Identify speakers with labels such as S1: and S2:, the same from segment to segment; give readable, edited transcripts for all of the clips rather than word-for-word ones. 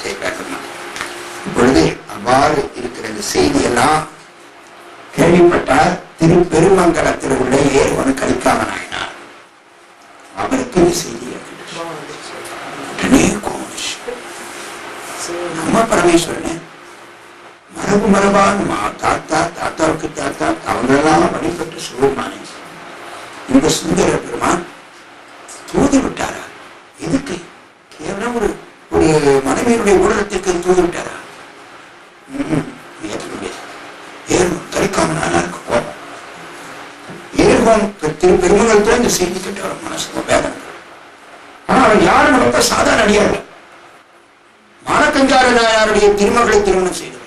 S1: செய்கிறார்கள். இப்பொழுது அவ்வாறு இருக்கிற இந்த செய்தியெல்லாம் கேள்விப்பட்டார் திருப்பெருமங்கலத்தில் உள்ள ஏர்வன் கலிக்காம நாயனார். அவருக்கு இந்த செய்தி நம்ம பரமேஸ்வரனே மரபு மரபான் தாத்தா தாத்தாவுக்கு தாத்தா அவங்களெல்லாம் வழிபட்டு சொல்லுமானே இந்த சுந்தர பெருமான் தூது விட்டாரா? எதுக்கு? கேவலம் ஒரு ஒரு மனைவியினுடைய ஊடகத்திற்கு தூது விட்டாரா? ஏர்வன் கலிக்காம நாயனாருக்கு கோபம். ஏர்வன் பெருமங்கலத்துல இந்த செய்தி கேட்ட மனசு வேதனை. ஆனா அவர் யாரும் ரொம்ப சாதாரண அடியார். மானக்கஞ்சார நாயனாருடைய திருமகளை திருமணம் செய்தார்.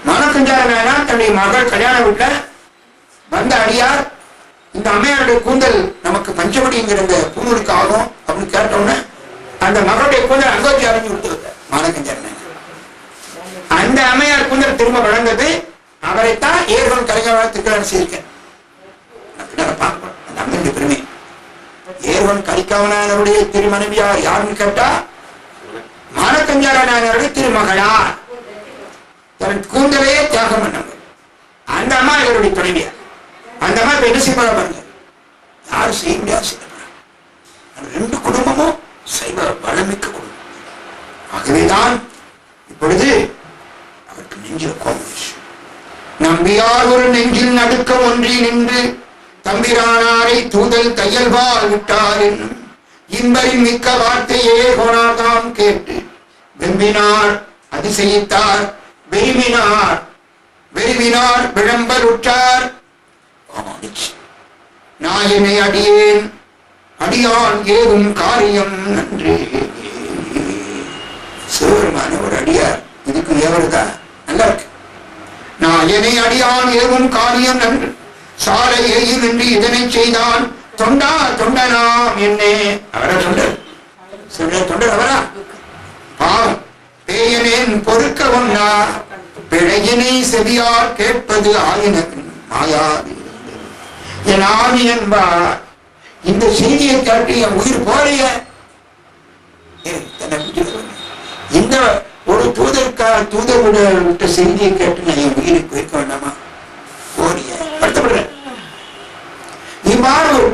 S1: மானக்கஞ்சார நாயனார் தன்னுடைய மகள் கல்யாண வீட்டுல வந்த அடியார், இந்த அம்மையாருடைய கூந்தல் நமக்கு பஞ்சவடிங்கிற இந்த பூநூலுக்கு ஆகும் அப்படின்னு கேட்டவுடனே அந்த மகளுடைய கூந்தல் அங்கோச்சி அறிஞ்சு கொடுத்துருக்க மானக்கஞ்சார நாயனார். அந்த அம்மையார் கூந்தல் திரும்ப வளர்ந்தது. அவரைத்தான் ஏர்வன் கலைஞராக திருக்கல்யாணம் செய்திருக்கேன். பார்க்கணும் அந்த அம்மையுடைய பெருமை. ஏர்வன் கலிக்காமனாருடைய திருமனைவியார் யாருன்னு கேட்டா மானக்கஞ்சார நாயனாருடைய திருமகளார். தன் கூந்தலையே தியாகம் பண்ணாங்க. அந்த அம்மா இவருடைய துணைவியார். அந்த அம்மா இப்ப என்ன செய்ய பாருங்க, யாரும் செய்ய முடியாது. ரெண்டு குடும்பமும் சைவ வளமிக்க குடும்பம். ஆகவேதான் இப்பொழுது அவருக்கு நெஞ்சில் கோபம். நம்பியார் ஒரு நெஞ்சில் நடுக்க ஒன்றி நின்று தம்பிரானாரை தூதல் தையல்பால் விட்டார் என்னும் இன்பரின் மிக்க வார்த்தையே கோணாதாம் கேட்டு வெம்பினார் அதிசயித்தார் வெறுவினார் விளம்பர் உற்றார். நாயனை அடியேன் அடியான் ஏதும் காரியம் நன்றே. சிவபெருமான ஒரு அடியார் இதுக்கு எவருதான் நல்லா இருக்கு. நாயனை அடியான் ஏதும் காரியம் நன்று சாலை எய்யும் என்று இதனை செய்தான் தொண்டா தொண்டனாம் என்னே. அவரா தொண்டர் அவரா? பாவம் பேயனேன் பொறுக்க ஒன்னா பிழையினை செவியார் கேட்பது ஆயின மாயாது என் ஆவி என்பார். இந்த செய்தியை கேட்டு என் உயிர் போறிய. இந்த ஒரு தூதர் விட்ட செய்தியை கேட்டு நான் என் உயிரை போயிருக்க வேண்டாமா? போறிய வருத்தப்படுறேன். இவ்வாறு ஒரு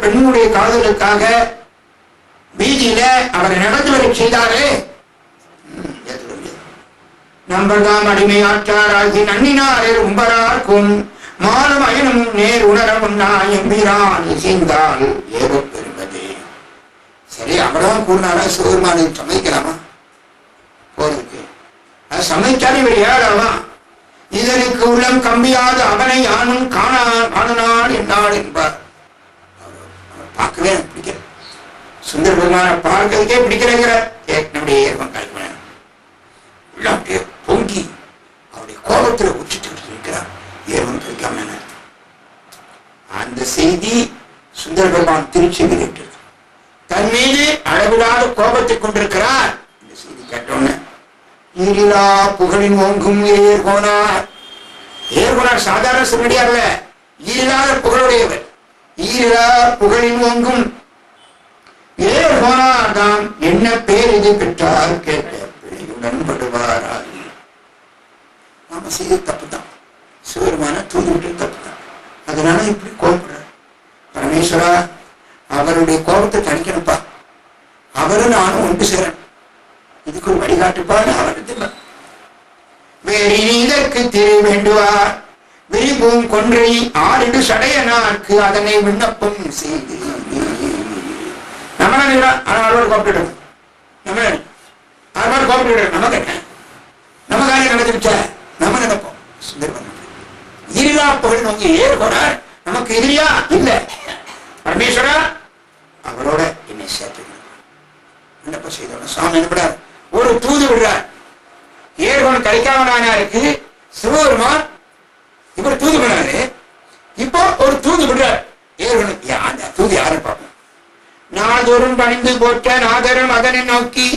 S1: பெண்ணுடைய காதலுக்காக வீதியில அவரை நடந்து வரை செய்தாரே. நம்பர்தாம் அடிமையாற்றாராகி நன்னினாரே உம்பரார்க்கும் மானம் அயனும் நேர் உணரவும் எம்பிரான் இசைந்தால் ஏதோ பெறுவது. சரி, அவர்தான் கூறினாரா சிவபெருமானை சமைக்கலாமா? போறதுக்கு அது சமைச்சாலும் இவர் ஏழாமா? இதற்கு உள்ளம் கம்பியாது அவனை யானும் காணனான் என்னாள் என்பார். பார்க்கவே பிடிக்கிற சுந்தர பெருமான பார்க்கறதுக்கே பிடிக்கிறேங்கிற நம்முடைய ஏற்பம் கல்பனை உள்ளம் பொங்கி அவருடைய கோபத்துல உச்சிட்டு இருக்கிறார். ஏற்பம் கழிக்காம அந்த செய்தி சுந்தர பெருமான் திருச்சி தன் மீது அளவிலாத கோபத்தை கொண்டிருக்கிறார். இந்த செய்தி கேட்டோன்னு ஈரிலா புகழின் ஓங்கும் ஏர்கோனார் சாதாரண சிறுநடியார்ல ஈரிலாத புகழுடையவர். ஈரிலா புகழின் ஓங்கும் ஏர்கோனார் தான் என்ன பேர் இது பெற்றார் கேட்ட பிழையுடன்படுவாரால். நாம செய்த தப்பு தான், சிவருமான தூது விட்டு தப்பு தான். அதனால இப்படி கோபப்படுற பரமேஸ்வரா, அவருடைய கோபத்தை தணிக்கணுப்பா. அவரும் நானும் ஒன்று சேரணும். இதுக்கு ஒரு வழிகாட்டுப்பாடு அவருக்கு வேறு இதற்கு திரு வேண்டுவார் விரிபூம் கொன்றை ஆறு சடையனார்க்கு அதனை விண்ணப்பம் செய்து நம்மளோட கோப்பிட்டு நமக்கு என்ன நம்ம காரியம் நடந்துருச்ச நம்ம நினைப்போம். சுந்தரவன் இருளா புகழ் நோக்கி ஏறுகிறார். நமக்கு எதிரியா இல்ல பரமேஸ்வரா, அவரோட என்னை சேர்த்து விண்ணப்பம் செய்தோம். சுவாமி என்னப்படார் ஒரு தூது விடுறார். ஏர்வன் கலிக்காமனாருக்கு சிவபெருமான் இவர் தூது பண்ணாரு. இப்போ ஒரு தூது விடுறார் ஏர்வனுக்கு. அந்த தூது யாரும் பார்ப்போம். நாதொரும் பணிந்து போட்ட நாதரும் அதனை நோக்கி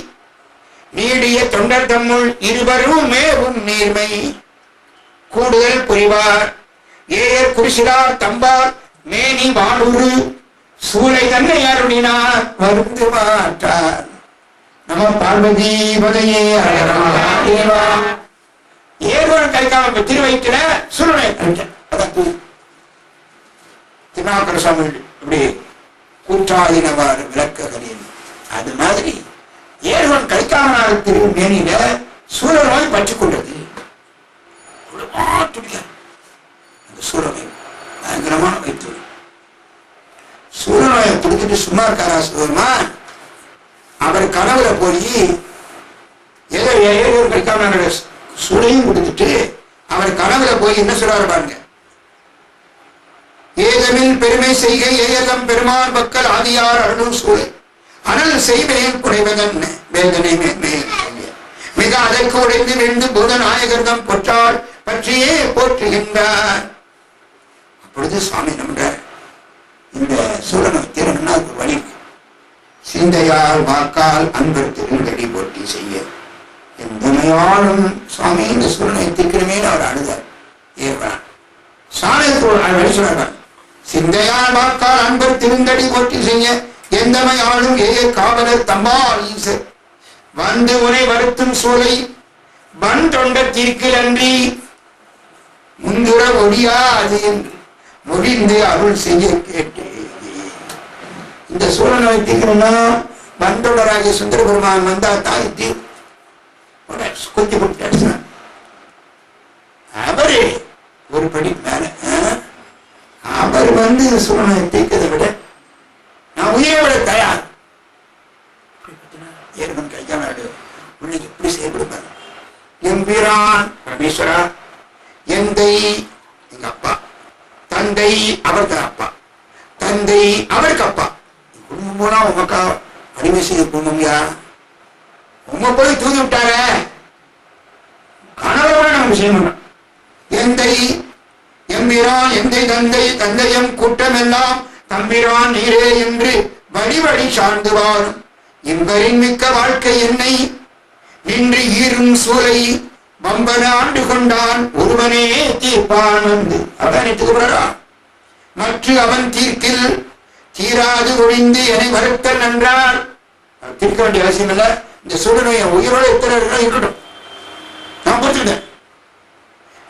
S1: நீடிய தொண்டர் தம்முள் இருவரும் மேவும் நீர்மை கூடுதல் புரிவார். ஏர் குறிசிலார் தம்பார் மேனி வானூறு சூளை தன்னை அருளினார் வருந்து மாற்றார். நம பார்வதி பதையே தேவா. ஏர்வன் கைக்காம திருவயிற்றுல சூழ்நிலை திருநாக்கர சுவாமி இப்படி கூற்றாதினவாறு விளக்குகிறேன். அது மாதிரி ஏர்வன் கைக்காமனார் திரு மேனியில சூழல் பற்றி கொண்டது. அந்த சூழலை பயங்கரமான வைத்து சூழலை பிடிச்சிட்டு சும்மா இருக்காரா சிவருமா? அவர் கனவுல போய் ஏதோ ஏர்வன் கைக்காமனார் சூழையும் கொடுத்துட்டு அவர் கனவுல போய் என்ன சொல்றாரு பாருங்க. ஏதமில் பெருமை செய்க ஏயகம் பெருமான் மக்கள் ஆதியார் அருளும் சூழை அனல் செய்வேன் குறைவதன் வேதனை மிக அதற்கு உடைந்து வென்று பூத நாயகர்தம் பொற்றால் பற்றியே போற்றுகின்றார். அப்பொழுது சுவாமி நம்புறார், இந்த சூழனை திறன்னா ஒரு வழி சிந்தையால் வாக்கால் அன்பர் திருந்தடி போட்டி செய்ய எந்தமையாலும் சுவாமி இந்த சூழனை தீர்க்கணுமே அவர் அழுதார். ஏற்பான் சாலை வழி சொல்றார், சிந்தையால் வாக்கால் அன்பர் திருந்தடி போட்டி செய்ய எந்தமையாலும் ஏ காவலர் தம்பால் ஈசர் வந்து உரை வருத்தும் சூளை வன் தொண்ட தீர்க்கில் அன்றி முந்துர ஒடியாது என்று முடிந்து அருள் செய்ய கேட்டு. இந்த சூழலை தீர்க்கணும்னா வந்தொடராகிய சுந்தர பெருமான் வந்தா தாய்த்தி கொஞ்சம் கொடுத்து அவரு ஒரு படி மேல அவர் வந்து சூழலை தீர்க்கதை விட நான் உயிரை விட தயார். ஏற்கனவே கையாடு உன்னை எப்படி செயல்படுப்பார்? எம்பிரான் பரமேஸ்வரா, எந்தை எங்க அப்பா, தந்தை அவருக்கு அப்பா, தந்தை அவருக்கு அப்பா, குடும்பம் போனா உமக்கா அடிமை செய்ய குடும்பம்யா, உங்க போய் தூக்கி விட்டார கனவோட நம்ம செய்யணும். எந்தை எம்பிரான் எந்தை தந்தை தந்தையம் கூட்டம் எல்லாம் தம்பிரான் நீரே என்று வழி வழி சார்ந்து வாரும் இவரின் மிக்க வாழ்க்கை என்னை நின்று ஈரும் சூலை வம்பன ஆண்டு கொண்டான் ஒருவனே தீர்ப்பான் வந்து அவன் மற்ற அவன் தீர்க்கில் தீராது ஒழிந்து என்னை வருத்தல் நன்றால் தீர்க்க வேண்டிய அவசியம் இல்ல. இந்த சூழ்நிலை உயிரோட எத்தனை இருக்கட்டும், நான் பொறுத்துட்டேன்.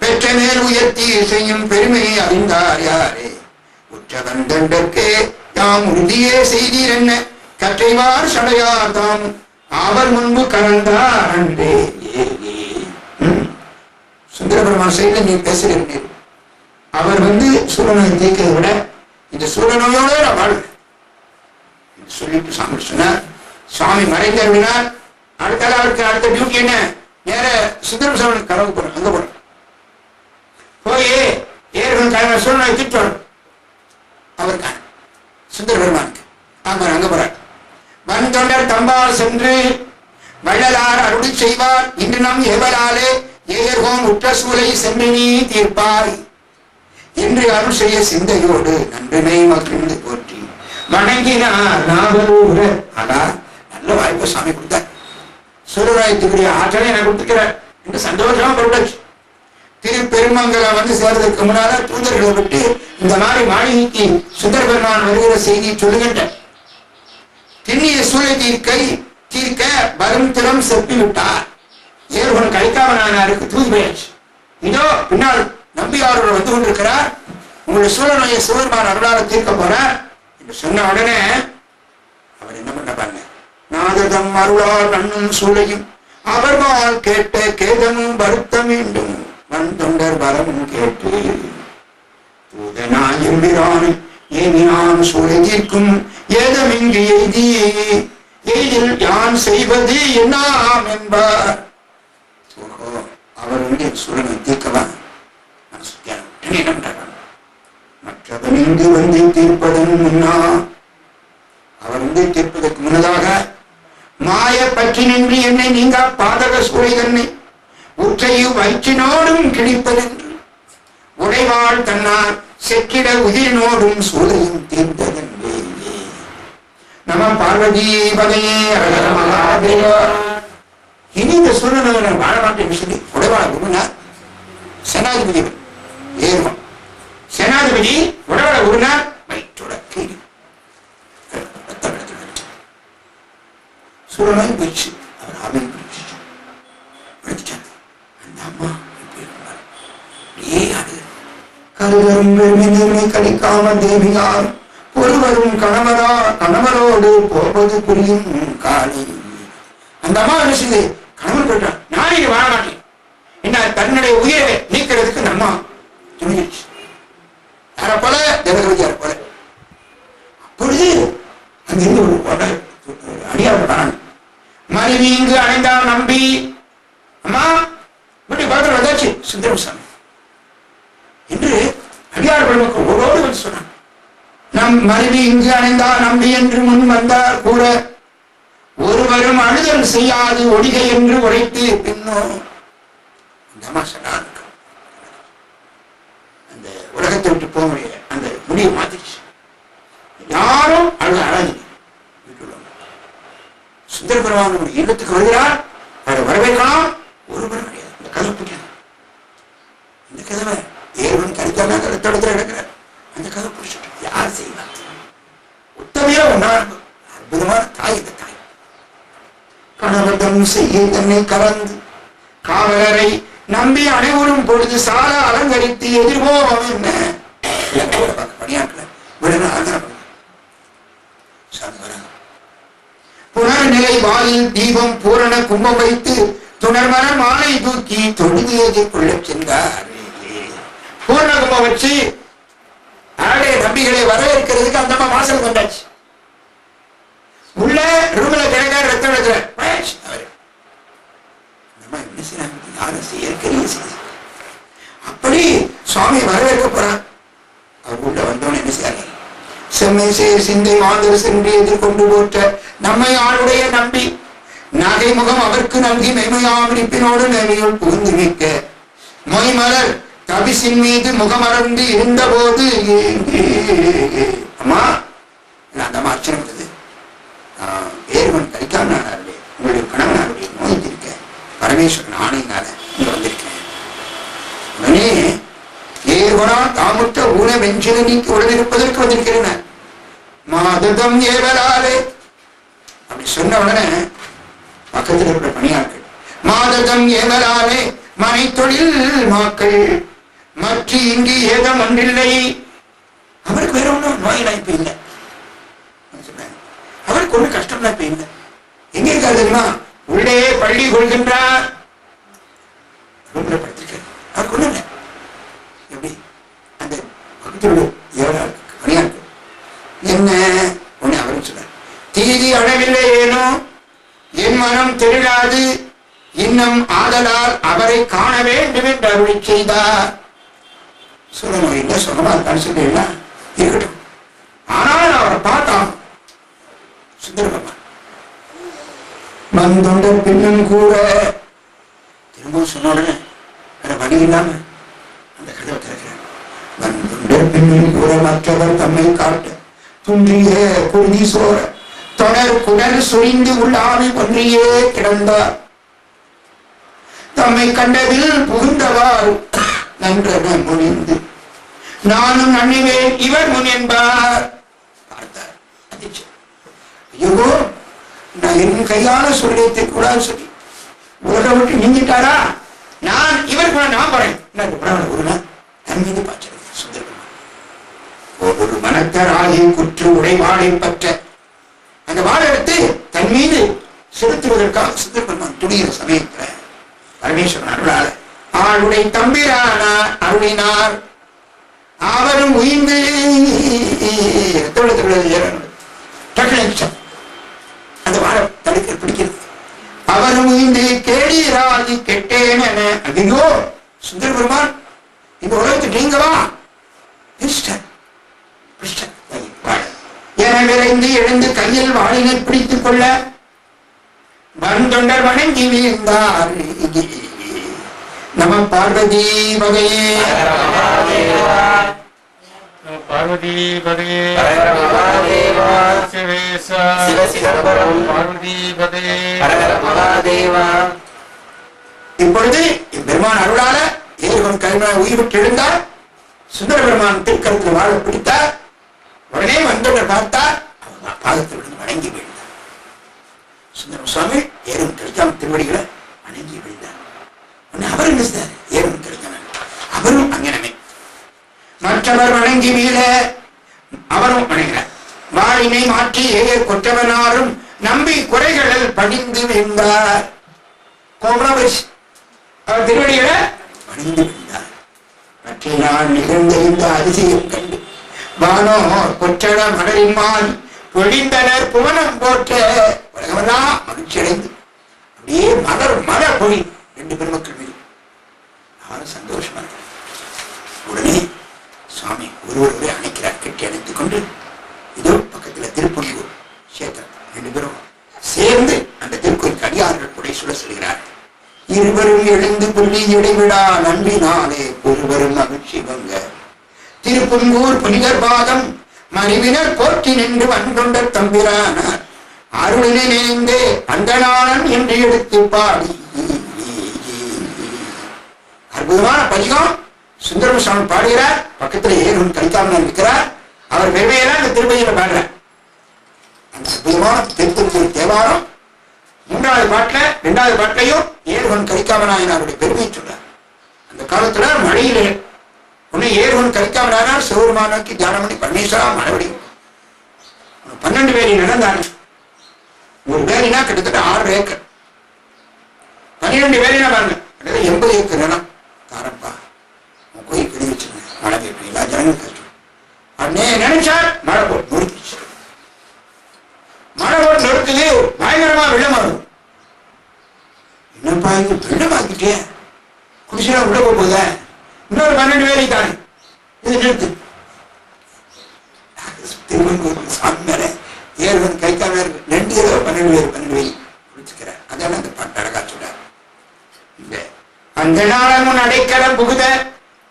S1: பெற்ற மேல் உயர்த்தி செய்யும் பெருமையை அறிந்தார் யாரே உற்றவன் தண்டற்கே யாம் உறுதியே செய்தீர் என்ன கற்றைவார் சடையார் தாம் அவர் முன்பு கலந்தார் அன்றே. சுந்தரபெருமான் சைடுல நீ பேசுகிறீர்கள். அவர் வந்து சூழநோயை தீர்க்கிறதை விட இந்த சூழநோயோட நான் வாழ் சொல்லிட்டு சாமி சொன்னார். சுவாமி மறைந்து அப்படின்னார். அடுத்த அவருக்கு அடுத்த டியூட்டி என்ன? நேர சுந்தரபெருமான் கனவு போறோம், அங்க போறோம் போய் ஏற்கனவே தலைவர் சூழநோயை தீர்த்தோம் அவருக்கான சுந்தர பெருமானுக்கு அங்க போறார். வன் தொண்டர் தம்பால் சென்று வள்ளலார் அருளி செய்வார் இன்று நம் எவராலே ஏகோம் உற்ற சூலை சென்று நீ தீர்ப்பாய் என்று அருள் செய்ய சிந்தையோடு நன்றினை மகிழ்ந்து போற்றி வணங்கினார் நாவலூர. ஆனால் நல்ல வாய்ப்பு சாமி கொடுத்தார். சூரராயத்துக்குரிய ஆற்றலை எனக்கு கொடுத்துக்கிறார் என்று சந்தோஷமா பொருளாச்சு. திருப்பெருமங்கலம் வந்து சேர்றதுக்கு முன்னால தூதர்களை விட்டு இந்த மாதிரி மாளிகைக்கு சுந்தர பெருமான் வருகிற செய்தி சொல்லுகின்ற திண்ணிய சூழலை தீர்க்க வரும் திறம் செப்பி விட்டார். ஏர்வன் கைக்காமனாருக்கு தூது போயாச்சு. இதோ பின்னால் நம்பியாரோட வந்து கொண்டிருக்கிறார், உங்களுடைய சூழலையை சிவபெருமான் அருளால தீர்க்க போறார் என்று சொன்ன உடனே அவர் என்ன பண்ண பாருங்க. நாததம் அருளால் நன்னும் சூழையும் அவர்வால் கேட்ட கேதமும் வருத்த மீண்டும் வன் தொண்டர் வரமும் கேட்டு தூதனாயிரானை ஏனினான் சூழை தீர்க்கும் ஏதமின்றி எய்தியே எய்தில் யான் செய்வது என்னாம் என்பார். அவர் வந்து சூழலை தீர்க்கலாம் மற்றவன் இங்கு வந்து தீர்ப்பதன் முன்னா அவர் வந்து தீர்ப்பதற்கு முன்னதாக மாய பற்றி நின்று என்னை நீங்க பாதக சூழை தன்னை உற்றையும் வயிற்றினோடும் கிழிப்பதென்று உடைவாள் தன்னார் செக்கிட உயிரினோடும் சூழையும் தீர்ந்ததென்றே. நம பார்வதி பதையே இனி இந்த சூழ்நிலை வாழ மாட்டேன்னு சொல்லி உடைவாள குருனார் சேனாதிபதி ஏறும். சேனாதிபதி உடைவாள குருனார் வயிற்றோட கீழ் பூரணமாய் போயிடுச்சு. அவர் ஆவியில் போயிடுச்சு. அந்த அம்மா கருதரும் பெருமை கழிக்காம தேவியார் ஒருவரும் கணவரோடு போவது புரியும் காலை. அந்த அம்மா என்ன செய்து கணவன் போயிட்டான். நான் இங்க வாழ மாட்டேன். என்ன தன்னுடைய உயிரை நீக்கிறதுக்கு அந்த அம்மா துணிச்சு. யார போல தேவகவியார் போல. அப்பொழுது அங்கிருந்து ஒரு அடியார் வரான். மனைவி இங்கு அணைந்தால் நம்பி அம்மா இப்படி பார்த்து வந்தாச்சு சுந்தரசாமி என்று அடியார் பெருமக்கள் ஒருவோடு வந்து சொன்னான். நம் மனைவி இங்கு அணைந்தால் நம்பி என்று முன் வந்தார் கூட ஒருவரும் அணுதல் செய்யாது ஒடிகை என்று உரைத்து பின்னோம். அந்த அம்மா சொன்னார், அந்த உலகத்தை விட்டு போக முடியல, அந்த முடிவை மாத்திடுச்சு. யாரும் அழாதீங்க. சுந்தர பெருமான் இல்லத்துக்கு வருகிறார், அவரை வரவேற்கலாம். ஒருவரும் கிடையாது. இந்த கதை பிடிக்கும். இந்த கதவை ஏவன் கருத்தானா கருத்தடத்துல எடுக்கிறார். அந்த கதை பிடிச்சிட்டு யார் செய்வார்? உத்தமையா ஒன்னா அற்புதமான தாய். இந்த தாய் கணவர்தம் செய்ய தன்னை கலந்து காவலரை நம்பி அனைவரும் பொழுது சால அலங்கரித்து எதிர்போம். என்ன பணியாற்ற புனர்நிலை வாயில் தீபம் பூரண கும்பம் வைத்து துணர்மர மாலை தூக்கி தொழுது எதிர்கொள்ள சென்றார். பூர்ண கும்பம் வச்சு ஆடைய நம்பிகளை வரவேற்கிறதுக்கு அந்த அம்மா வாசல் கொண்டாச்சு. உள்ள ரூம்ல கிடக்க ரத்தம் எடுக்கிற அப்படி சுவாமி வரவேற்க போறான். அவர் உள்ள வந்தவன என்ன செய்ய செம்மை சிந்தை மாந்தர் சென்று எதிர்கொண்டு போற்ற நம்மை ஆளுடைய நம்பி நகை முகம் அவருக்கு நல்கி மெய்மையாமிப்பினோடு நெறியுள் புகுந்து நிற்க மொய்மலர் தபிசின் மீது முகமறந்து இருந்த போது அம்மா அந்த அம்மா அர்ச்சனை பண்ணுது. ஏறுவன் கரிக்காம உங்களுடைய கணவனாருடைய நோய் இருக்க பரமேஸ்வரன் ஆணையினால இங்க வந்திருக்கிறேன். உடனே ஏர்வனா தாமுற்ற ஊன வெஞ்சில நீக்கி உடனிருப்பதற்கு வந்திருக்கிறேன். மாதம் ஏவலாலே அப்படி சொன்ன உடனே பக்கத்தில் இருக்கிற பணியாட்கள் மாதம் ஏவலாலே மனை தொழில் மாக்கள் மற்ற இங்கு ஏதம் ஒன்றில்லை. அவருக்கு வேற ஒன்றும் நோயினா இப்ப இல்லை. அவருக்கு ஒண்ணு கஷ்டம்னா இப்ப இல்லை. எங்க இருக்காரு தெரியுமா? உள்ளே பள்ளி கொள்கின்றார். படுத்திருக்காரு. அவருக்கு ஒண்ணு இல்லை. எப்படி அந்த பக்கத்தில் பணியாட்கள் என்ன ஒண்ணு அவரும் சொன்னார். தீதி அழவில்லை ஏனோ என் மனம் தெரியலாது இன்னும் ஆதலால் அவரை காண வேண்டும் என்று அருளி செய்தார். சொல்லணும் இல்லை சொன்னமா இருக்கான்னு சொல்லிடா இருக்கட்டும். ஆனால் அவரை பார்த்தான் சுந்தரபெருமான் வந்துண்ட பின்னும் கூட திரும்பவும் சொன்ன உடனே வேற வழி இல்லாம அந்த கதவை திறக்கிறார். வந்துண்ட பின்னும் கூட மற்றவர் தம்மை காட்ட துன்றிய குருதி சோர தொடர் குடல் சுரிந்து உள்ளாவி ஒன்றியே கிடந்தார். தம்மை கண்டதில் புகுந்தவாறு நன்றன முனிந்து நானும் நன்னிவேன் இவர் முன் என்பார். பார்த்தார். ஐயோ நான் என் கையால சொல்லியத்தை கூடாது சொல்லி உலக விட்டு நீங்கிட்டாரா? நான் இவர் கூட நான் போறேன். ஒரு நாள் தன் மீது பாய்ச்சல் சுந்தரபெருமான் ஒரு மனத்தராகி குற்று உடைவாளை பற்ற அந்த வாழை எடுத்து தன் மீது செலுத்துவதற்காக சுந்தரபெருமான் துணிகிற சமயத்துல பரமேஸ்வரன் அருளால ஆளுடைய தம்பிரானார் அருளினார். அவரும் உயிர்ந்து அந்த வாழை தடுக்க பிடிக்கிறது. அவரும் உயிர்ந்து கேடீராதி கெட்டேன் என ஐயோ சுந்தரபெருமான் இந்த உலகத்துக்கு நீங்கவா என விரைந்து எழுந்து கையில் வாழினை பிடித்துக் கொள்ள வந்தொண்டர் வணங்கி வீழ்ந்தார். நம பார்வதி வகையே
S2: பார்வதி வகையே பார்வதி வகையே.
S1: இப்பொழுது பெருமான் அருளால ஏறுவன் கருணா உயிர் விட்டு எழுந்தார். சுந்தர பெருமான் திருக்கரத்தில் வாழ பிடித்தார். உடனே வந்தொண்டர் பார்த்தார். பாதத்தில் வணங்கி வீழ்ந்தார். சுந்தரம் சுவாமி ஏறும் கிடைக்காம திருவடிகளை வணங்கி விழுந்தார். அவர் என்ன செய்தார்? ஏறும் கிடைக்காம அவரும் அங்கனமே மற்றவர் வணங்கி மீள அவரும் வணங்கினார். வாழினை மாற்றி ஏயர் கொற்றவனாரும் நம்பி குறைகளில் படிந்து விழுந்தார். கோமரபரிசி அவர் திருவடிகளை வணங்கி விழுந்தார். மற்ற நான் நிகழ்ந்த இந்த அதிசயம் கண்டு வானோர் கொற்றட மலரின்மான் பொழிந்தனர் புவனம் போற்ற உலகமெல்லாம் மகிழ்ச்சி அடைந்து அப்படியே மலர் பொழி 2 பெருமக்கள் மீது அவரும் சந்தோஷமா இருக்கிறார். உடனே சுவாமி ஒருவரை அணைக்கிறார். கட்டி அணைத்துக் கொண்டு இதோ பக்கத்துல திருப்பூர் சேத்திரம் 2 பேரும் சேர்ந்து அந்த திருக்கோயிலுக்கு அடியார்கள் கூட சுட செல்கிறார். இருவரும் எழுந்து புள்ளி இடைவிடா நன்பினாலே ஒருவரும் மகிழ்ச்சி வங்க திருப்புங்கூர் புனிதர் பாதம் மறிவினர் போற்றி நின்று வன்கொண்ட தம்பிரானார் அருளினை நினைந்தே அந்தனாளன் என்று எடுத்து பாடி. அற்புதமான பதிகம் சுந்தரம் சுவாமி பாடுகிறார். பக்கத்தில் ஏறும் கலிக்காமன் இருக்கிறார். அவர் பெருமையெல்லாம் இந்த திருப்பதியில பாடுறார். அந்த அற்புதமான திருத்தூர் தேவாரம் 3வது பாட்டுல 2வது பாட்டிலையும் ஏறுவன் கலிக்காமனாயனாருடைய பெருமையை சொல்றார். அந்த காலத்துல மழையிலே உன்னை ஏறுவன் கலிக்காமனார் சிவபெருமான் நோக்கி தியானம் பண்ணி பரமேஸ்வரா மறுபடியும் 12 வேலி நடந்தாங்க. ஒரு வேலினா கிட்டத்தட்ட 6 ஏக்கர், 12 வேலினா பாருங்க 80 ஏக்கர் நிலம் தாரப்பா கோயில் கிளி வச்சுருங்க. மழை பெய்யும் எல்லா ஜனங்களும் கஷ்டம். அண்ணே நினைச்சார் மழை போட்டு நொறுக்கிச்சு. மழை போட்டு நொறுக்குது, பயங்கரமா வெள்ளம் வரும். என்னப்பா இது வெள்ளமாக்கிட்டே குடிசா உள்ள போகுத இன்னொரு 12 வேலை தானே இது நிறுத்து. திருவண்ணூர் சாமி மேல ஏறுவன் கைக்காம 2 தடவை 12 வேலி குடிச்சுக்கிறார். அதெல்லாம் அந்த பாட்டு அழகா சொல்றார். அந்த நாளமுன் அடைக்கலம் புகுத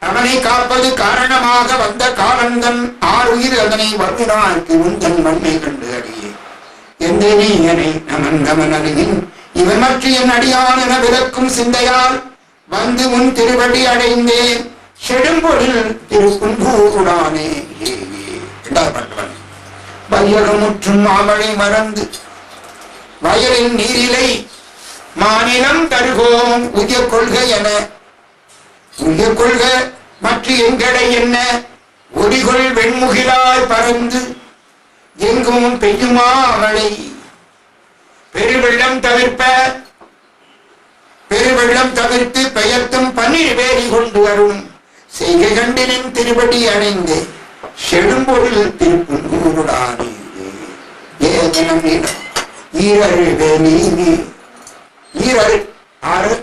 S1: அவனை காப்பது காரணமாக வந்த காலந்தன் 6 உயிர் அதனை வருகிறார்க்கு உந்தன் மண்ணை கண்டு அடியே எந்த நீயனை நமன் அருகின் இவன் மற்ற என் அடியான் என விளக்கும் சிந்தையால் வந்து உன் திருவடி அடைந்தேன் செடும்பொழில் திருக்குன்கூடானே. 2வது பாட்டு வையகமுற்றும் மாமழை மறந்து வயலின் நீரிலை மாநிலம் தருகோம் உய கொள்கை என உய கொள்க மற்ற எங்கடை என்ன ஒடிகொள் வெண்முகிலாய் பறந்து எங்கும் பெய்யுமா மழை பெருவெள்ளம் தவிர்த்து பெயர்த்தும் 12 வேலி கொண்டு வரும் செய்கை கண்டினின் திருவடி அடைந்து செடும்பொருள் திருப்புன்கூடானே. ஏதனம் ஈரரு வேலி ஈரரு 6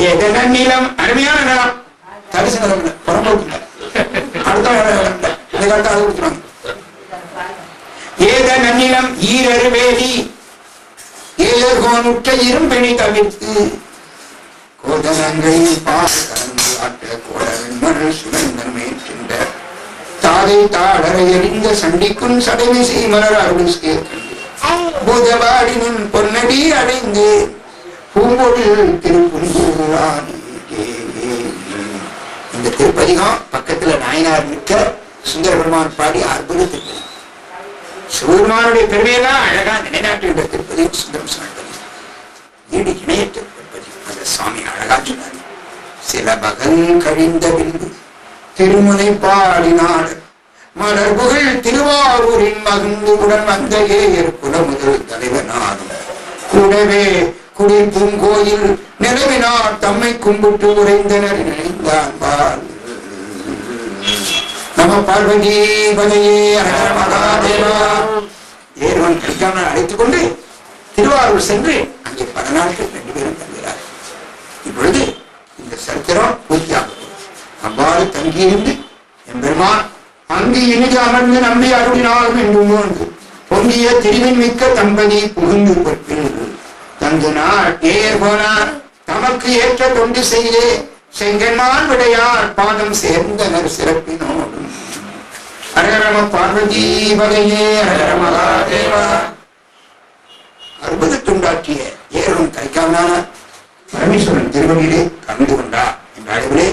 S1: ஏதன நிலம் அருமையான நிலம் தரிசு நிலம் புறம்போக்கு ஏத நன்னிலம் ஈரரு வேலி ஏகோனுற்ற இரும்பிணி தவிர்த்து கோதனங்கள் பால் கலந்து ஆற்ற கோடவெண்மணல் சுழந்தன் மேற்கின்ற தாதை தாடரை எறிந்த சண்டிக்கும் சடைவிசை மலர் அருள் சேர்க்கின்ற பூதவாடினின் பொன்னடி அடைந்து பூம்பொழில் திருப்புன்கூடானே. இந்த திருப்பதிகம் பக்கத்துல நாயனார் மிக்க சுந்தர பெருமான் பாடி அற்புத திருப்பதி. சிவபெருமானுடைய பெருமையெல்லாம் அழகா நிலைநாட்டுகின்ற திருப்பதி சுந்தரம் சுவாமி ஈடு இணையற்ற திருப்பதி. அந்த சுவாமி அழகா சொன்னார். சில பகல் கழிந்த பின்பு திருமுனை பாடினார் மலர் புகழ் திருவாரூரின் மகிழ்ந்து உடன் வந்த ஏயர் குலமுதல் தலைவனாரும் கூடவே குடில் பூங்கோயில் நிலவினார் தம்மை கும்பிட்டு உரைந்தனர் நினைந்தார். நம பார்வதி பதையே ஹர மகாதேவா. ஏறுவன் கலிக்காமன் அழைத்துக் கொண்டு திருவாரூர் சென்று அங்கே 10 நாட்கள் 2 பேரும் தங்குகிறார். இப்பொழுது இந்த சரித்திரம் பூர்த்தியாகும். அவ்வாறு தங்கியிருந்து எம்பெருமான் அங்கு இனிது அமர்ந்து நம்பி அருளினாலும் என்று பொங்கிய திருவின் மிக்க தம்பதி புகுந்து பொற்பில் தங்கு நாள் ஏர் போனார் தமக்கு ஏற்ற தொண்டு செய்தே செங்கன்மான் விடையார் பாதம் சேர்ந்தனர் சிறப்பினோடும். ஹரஹர பார்வதி பதையே ஹர மகாதேவா. அற்புத தொண்டாற்றிய ஏறும் கைக்காமனான பரமேஸ்வரன் திருவடியிலே கலந்து கொண்டார் என்ற அளவிலே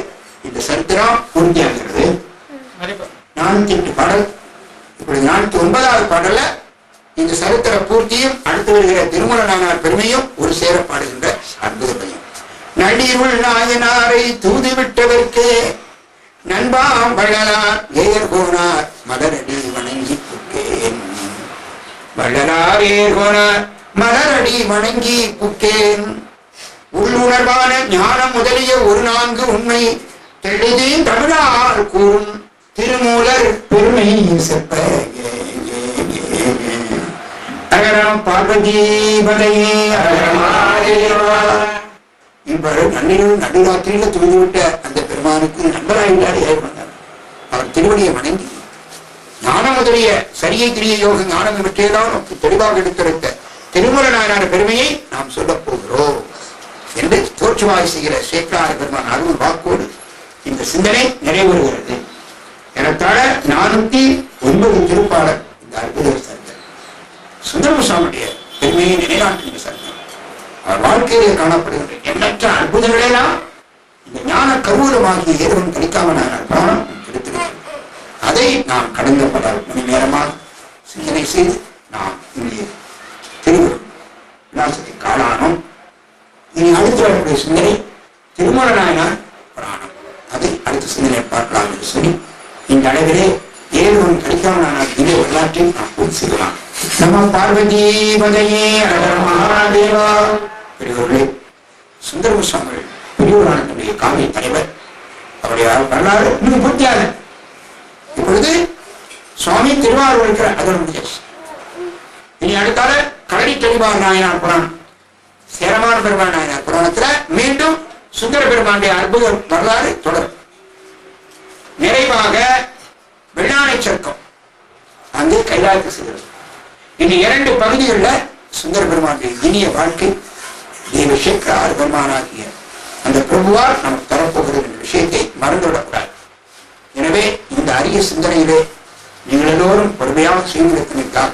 S1: இந்த சரித்திரம் உறுதியாகிறது. 408 பாடல். இப்படி 409வது பாடல்ல இந்த சரித்திர பூர்த்தியும் அடுத்து வருகிற திருமூலனானார் பெருமையும் ஒரு சேர பாடுகின்ற அற்புத பையன். நடிவுள் நாயனாரை தூதுவிட்டவர்க்கே நண்பாம் வள்ளலார் ஏர்கோனார் மலரடி வணங்கி புக்கேன். வள்ளலார் ஏர்கோனார் மலரடி வணங்கி புக்கேன். உள்ளுணர்வான ஞானம் முதலிய ஒரு 4 உண்மை தெளிதி தமிழால் கூறும் திருமூலர் பெருமை செப்ப. அகரம் பார்வதி பதையே இவ்வாறு நன்னிரவு நடுராத்திரியில தூங்கிவிட்ட அந்த பெருமானுக்கு நண்பராயிட்டார் ஏற்பட்டார். அவர் திருவடியை வணங்கி ஞானம் முதலிய சரியை கிரிய யோக ஞானம் இவற்றையெல்லாம் நமக்கு தெளிவாக எடுத்துரைத்த திருமூல நாயனார் பெருமையை நாம் சொல்லப் போகிறோம் என்று தோற்றுவாய் செய்கிற சேக்கரார பெருமான் அருள் வாக்கோடு இந்த சிந்தனை நிறைவேறுகிறது. எனக்கான 409 திருப்பாளர் இந்த அற்புத சரித்திரம் சுந்தரமுசாமியுடைய பெருமையை நிலைநாட்டுகிற சரித்திரம். அவர் வாழ்க்கையிலே காணப்படுகின்ற எண்ணற்ற அற்புதங்களெல்லாம் இந்த ஞான கருவூலமாகிய ஏறுவன் கணிக்காம பிராணம் கிடைத்திருக்கிறது. அதை நாம் கடந்த பல மணி நேரமாக சிந்தனை செய்து நாம் இங்கே திருவள்ளுவர் விலாசத்தை காணானோம். இனி அடுத்து வரக்கூடிய சிந்தனை திருமூல நாயனார் புராணம். அதை அடுத்த சிந்தனை பார்க்கலாம் என்று சொல்லி இந்த அளவிலே ஏழுவன் கணிக்காம திவ்ய வரலாற்றை நாம் பூர்த்தி செய்யலாம். நம்ம பார்வதி பதையே மகாதேவா. பெரியவர்களே, சுந்தரமுசாமி பெரியவரானுடைய காவிய தலைவர். அவருடைய வரலாறு இன்னும் பூர்த்தியாக இப்பொழுது சுவாமி திருவாரூர் இருக்கிற அதனுடைய இனி அடுத்தால கலரி தெளிவார் நாயனார் புராணம், சேரமான பெருமான் நாயனார் புராணத்துல மீண்டும் சுந்தர பெருமானுடைய அற்புத வரலாறு தொடரும். நிறைவாக வெள்ளானை சர்க்கம் அங்கே கைலாயத்து செய்கிறது. இனி 2 பகுதிகளில் சுந்தர பெருமானுடைய இனிய வாழ்க்கை தேவசேகர பெருமானாகிய அந்த பிரபுவால் நமக்கு தரப்போகிறது என்ற விஷயத்தை மறந்துவிடக்கூடாது. எனவே இந்த அரிய சிந்தனையிலே நீங்கள் எல்லோரும் பொறுமையாக செய்திருக்கிறீர்கள்.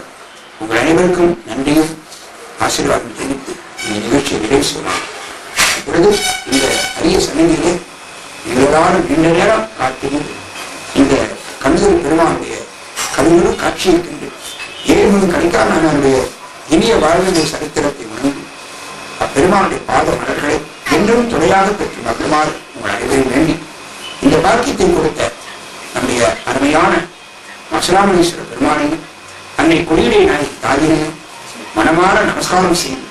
S1: உங்கள் அனைவருக்கும் நன்றியும் ஆசீர்வாதம் தெரிவித்து இந்த நிகழ்ச்சியை நிறைவு செய்யலாம். இப்பொழுது இந்த அரிய சன்னதியிலே எல்லாரும் நீண்ட நேரம் காட்டினது இந்த கண்கள் பெருமானுடைய கண்களும் காட்சி இருக்கின்ற ஏழுமன் கணிக்காமனுடைய இனிய வாழ்வினை சரித்திரத்தை வணங்கி அப்பெருமானுடைய பாத மலர்களை என்றும் துணையாக பெற்று மகிழுமாறு உங்கள் அனைவரையும் வேண்டி இந்த பாக்கியத்தை கொடுத்த நம்முடைய அருமையான மசலாமணீஸ்வர பெருமானையும் அன்னை கொடியுடைய நாயகி தாயினையும் மனமாற நமஸ்காரம் செய்து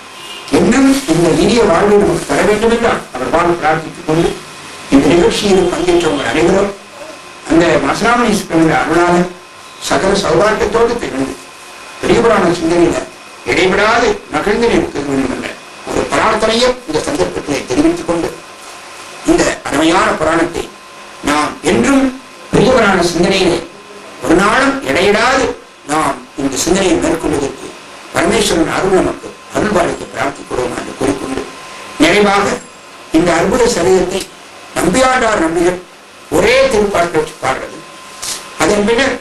S1: இன்னும் இந்த இனிய வாழ்வை நமக்கு தர வேண்டும் என்றால் அவர்பால் பிரார்த்தித்துக் கொண்டு இந்த நிகழ்ச்சியில் பங்கேற்றவங்க அனைவரும் அந்த மசலாமணீஸ்வரன் அருளான சகல சௌபாக்கியத்தோடு திகழ்ந்து பெரிய புராண சிந்தனையில இடைவிடாது மகிழ்ந்து நிற்க வேண்டும் என்ற ஒரு பிரார்த்தனையும் இந்த சந்தர்ப்பத்திலே தெரிவித்துக் கொண்டு இந்த அருமையான புராணத்தை நாம் என்றும் பெரிய புராண சிந்தனையிலே ஒரு நாளும் இடையிடாது நாம் இந்த சிந்தனையை மேற்கொள்வதற்கு பரமேஸ்வரன் அருள் நமக்கு அருள்பாளைக்கு பிரார்த்திக்கிறோம் என்று கூறிக்கொண்டு நிறைவாக இந்த அற்புத சரீரத்தை நம்பியாண்டார் நம்பிகள் ஒரே திருப்பாட்டை பாடுறது. அதன் பின்னர்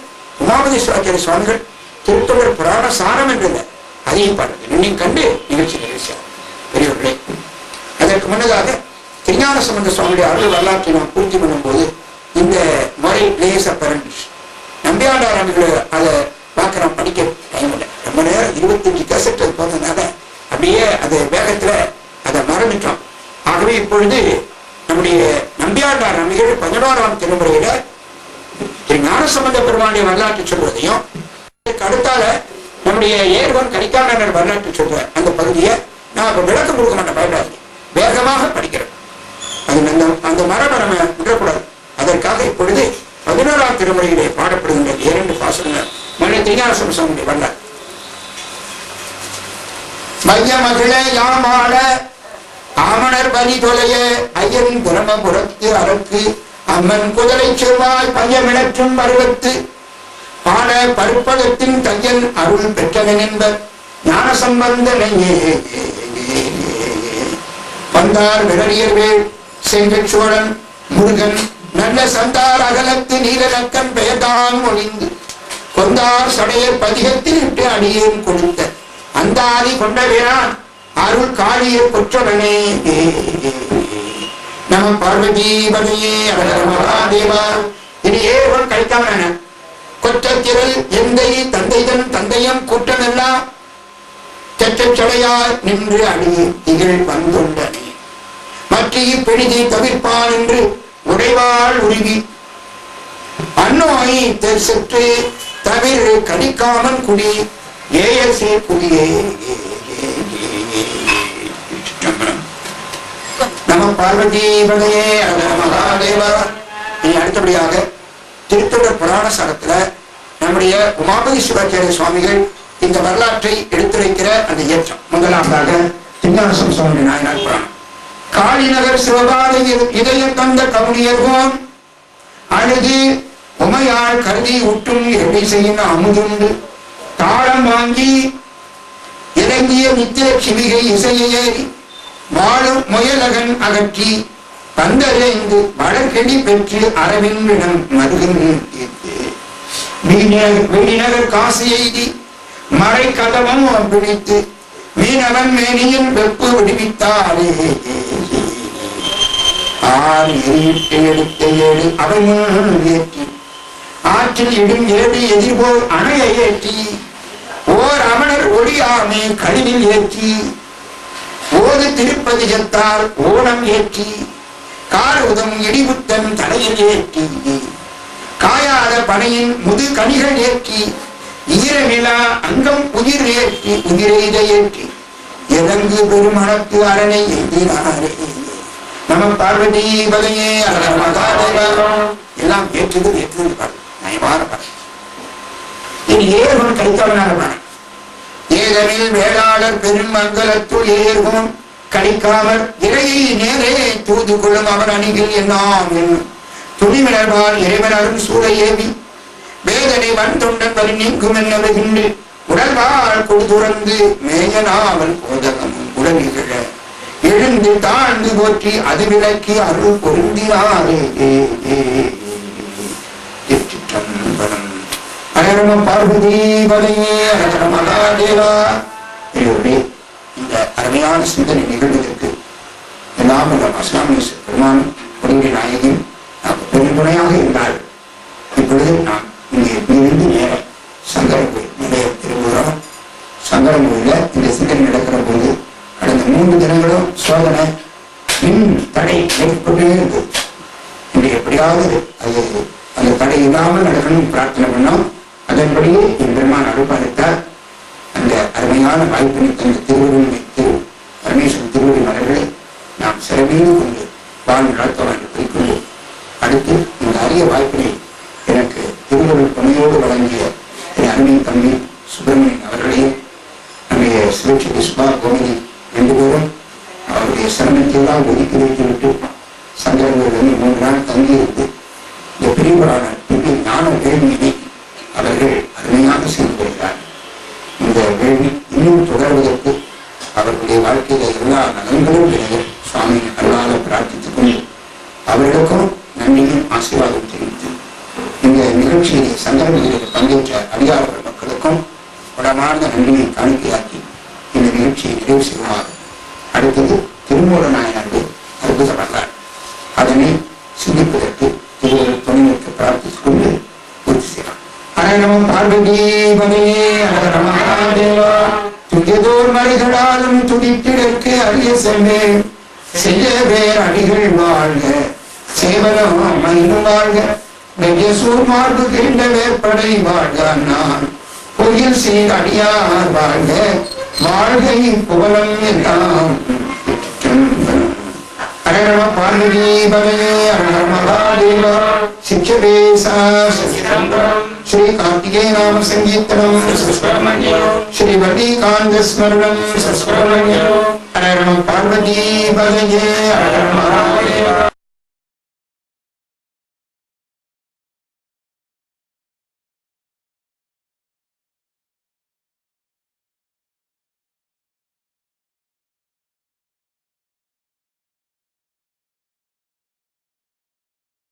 S1: உமாபதி சிவாச்சாரிய சுவாமிகள் திருத்தொடர் புராண சாரம் என்றது அதையும் பாடுறது. இன்னும் கண்டு நிகழ்ச்சி நிகழ்ச்சியார் பெரியவர்களே. அதற்கு முன்னதாக திருஞான சம்பந்த சுவாமியுடைய அருள் வரலாற்றை நாம் பூர்த்தி பண்ணும் போது இந்த முறை லேச பரண்டிஷ் நம்பியாண்டார் நம்பிகள் அதை பார்க்க படிக்க டைம் இல்லை. ரொம்ப நேரம் 25 கேசட் போனதுனால அப்படியே அது வேகத்துல அதை மறந்துட்டோம். ஆகவே இப்பொழுது நம்முடைய நம்பியாண்டார் நம்பிகள் 11ஆம் திருமுறையில திரு ஞானசம்பந்த பெருமானுடைய வரலாற்று சொல்வதையும் அடுத்தால நம்முடைய ஏர்வன் கணிக்காமர் வரலாற்று சொல்ற அந்த பகுதியை நான் இப்ப விளக்கம் கொடுக்க மாட்டேன், பயப்படாது. வேகமாக படிக்கிறேன். அது அந்த மரபை நம்ம விடக்கூடாது. அதற்காக இப்பொழுது 11ஆம் திருமுறையிலே பாடப்படுகின்ற 2 பாசனங்கள் மன்ன திருஞான சுவாமியுடைய வரலாறு. மைய மகிழ யாமாட ஆமணர் பலி தொலைய ஐயன் பிரமபுரத்து அரக்கு அம்மன் குதிரை செவ்வாய் பையமிழற்றும் பருவத்து பாட பருப்பகத்தின் தையன் அருள் பெற்றவன் என்பர் ஞான சம்பந்தனையே வந்தார் விரலியர்வேள் சென்ற சோழன் முருகன் நல்ல சந்தார் அகலத்து நீலநக்கன் பெயர்தான் ஒளிந்து கொந்தார் சடையர் பதிகத்தில் இட்டு அடியேன் கொடுத்த அந்தாதி கொண்டவேனான் அருள் காளிய கொற்றவனே. நம பார்வதி பதையே மகாதேவா. இனி ஏவன் கழிக்காம கொற்றத்திரல் எந்தை தந்தைதன் தந்தையம் கூட்டமெல்லாம் செற்றச்சடையாய் நின்று அணி திகழ் வந்துள்ளனே மற்ற பெரிதை தவிர்ப்பான் என்று உடைவாள் உருவி அந்நோய் தெற்று தவிர கடிக்காமன் குடி ஏயசே குடியே நம பார்வதி பதையே மகாதேவா. இனி அடுத்தபடியாக திருத்தொடர் புராண சாரத்துல நம்முடைய உமாபதி சிவாச்சாரிய சுவாமிகள் இந்த வரலாற்றை எடுத்துரைக்கிற அந்த ஏற்றம். முதலாவதாக திருஞான சுவாமி நாயனார் புராணம். காளிநகர் சிவபாதை இதயம் தந்த கவுனியர்கோன் அழுது உமையாள் கருதி உற்றும் எப்படி செய்யும் அமுதுண்டு தாளம் வாங்கி இறங்கிய நித்திய சிவிகை இசையேறி வாழும் முயலகன் அகற்றி பந்தரைந்து வளர்கெடி பெற்று அரவிந்திடம் மருகின் வெளிநகர் காசு எய்தி மறை கதவம் பிடித்து மீனவன் மேனியின் வெப்பு விடுவித்தாரே எடுத்த ஏழு அவன் ஏற்றி ஆற்றில் இடும் ஏழு எதிர்போல் அணையை ஏற்றி ஓர் அமணர் ஒளியாமே கழிவில் ஏற்றி ஓது திருப்பதிகத்தால் ஓணம் ஏற்றி காரூதம் இடிபுத்தன் தலையில் ஏற்றி காயாத பனையின் முது கனிகள் ஏற்றி ஈரநிலா அங்கம் உயிர் ஏற்றி உயிரெய்த ஏற்றி இறங்கு பெருமணத்து அரணை எழுதினாரே நம பார்வதி பதையே எல்லாம் ஏற்றுது நயமான படை. இனி ஏர்வன் கடித்தவனாக படை. ஏதனில் வேளாளர் பெரும் மங்கலத்துள் ஏர்வோன் கடிக்காமல் இறையை நேரே தூது கொள்ளும் அவர் அணிகள் எல்லாம் என்னும் துணிவினர்வால் இறைவனரும் சூழ ஏவி வேதனை வன் தொண்டன் வரி நீக்கும் என்னவென்று உடல்வாள் கொடுதுறந்து மேயனாவல் போதகமும் உடனிகழ எழுந்து தாழ்ந்து போற்றி அது விளக்கி அருள் பொருந்தினாரே. பார்வதி பதையே மகாதேவா. இந்த அருமையான சிந்தனை நிகழ்வதற்கு எல்லாம் அஸ்லாமேஸ்வர பெருமானும் ஒருங்கிய நாயகியும் பெருந்துணையாக இருந்தாள். இப்பொழுது நாம் இங்கே இருந்து நேர சங்கரன் நிறைய திருவுறோம். சங்கரன் கோயில இந்த சிந்தனை நடக்கிற போது கடந்த 3 தினங்களும் சோதனை தடை ஏற்பட்டே இருக்கு. இன்று எப்படியாவது அது அந்த தடை இல்லாமல் நடக்கணும் பிரார்த்தனை பண்ணோம். அதன்படியே என் பெருமான் அருள்பாலித்தார். அந்த அருமையான வாய்ப்பினை தந்த திருவருமை திரு பரமேஸ்வரன் திருவடி மலர்களை நாம் சிறமீது கொண்டு வாழ் நடத்தோம் என்று குறிக்கொண்டு அடுத்து இந்த அரிய வாய்ப்பினை எனக்கு திருவருள் துணையோடு வழங்கிய என் அருமை தம்பி சுப்பிரமணியன் அவர்களையும் நம்முடைய சிவச்சி சுபா கோவிலி 2 பேரும் அவருடைய சிரமத்தை எல்லாம் ஒதுக்கி வைத்துவிட்டு சங்கரங்கள் 3 நாள் தங்கியிருந்து இந்த பிரிவுகளான ஞான வேள்வியினை அவர்கள் அருமையாக செய்து வருகிறார். இந்த வேள்வி இன்னும் தொடர்வதற்கு அவர்களுடைய வாழ்க்கையில எல்லா நலன்களும் கிடையாது. சுவாமியின் அருளாக பிரார்த்தித்துக் கொண்டு அவர்களுக்கும் நன்றியும் ஆசீர்வாதம் தெரிவித்து இந்த நிகழ்ச்சியிலே சங்கரங்களில் பங்கேற்ற அதிகாரிகள் மக்களுக்கும் உடமார்ந்த நன்றியை காணிக்கையாக்கி இந்த நிகழ்ச்சியை நிறைவு செய்வார். அடுத்தது திருமூல நாயனாருக்கு அற்புத வரலாறு. அதனை சிந்திப்பதற்கு திருவள்ளுவர் துணைக்கு பிரார்த்தித்துக் கொண்டு பூர்த்தி செய்வார். அரணமும் பார்வதி பதையே மகாதேவா. துயதோர் மலைகளாலும் துடித்திடற்கு அரிய செல்வே செய்யவே அடிகள் வாழ்க சேவலம் மயிலும் வாழ்க நெய்யசூர் மார்பு கிண்ட வேற்படை வாழ்க நான் கோயில் சீர் அடியார் வாழ்க வாழ்கை புகழம் எல்லாம். அரணம பார்வதி பதையே மகாதேவா. சிக்ஷவேசா ஸ்ரீ கார்த்திகேய நாம சங்கீர்த்தனம் ஸ்ரீ வல்லிகாந்த ஸ்மரணம் அரணம பார்வதி பதையே.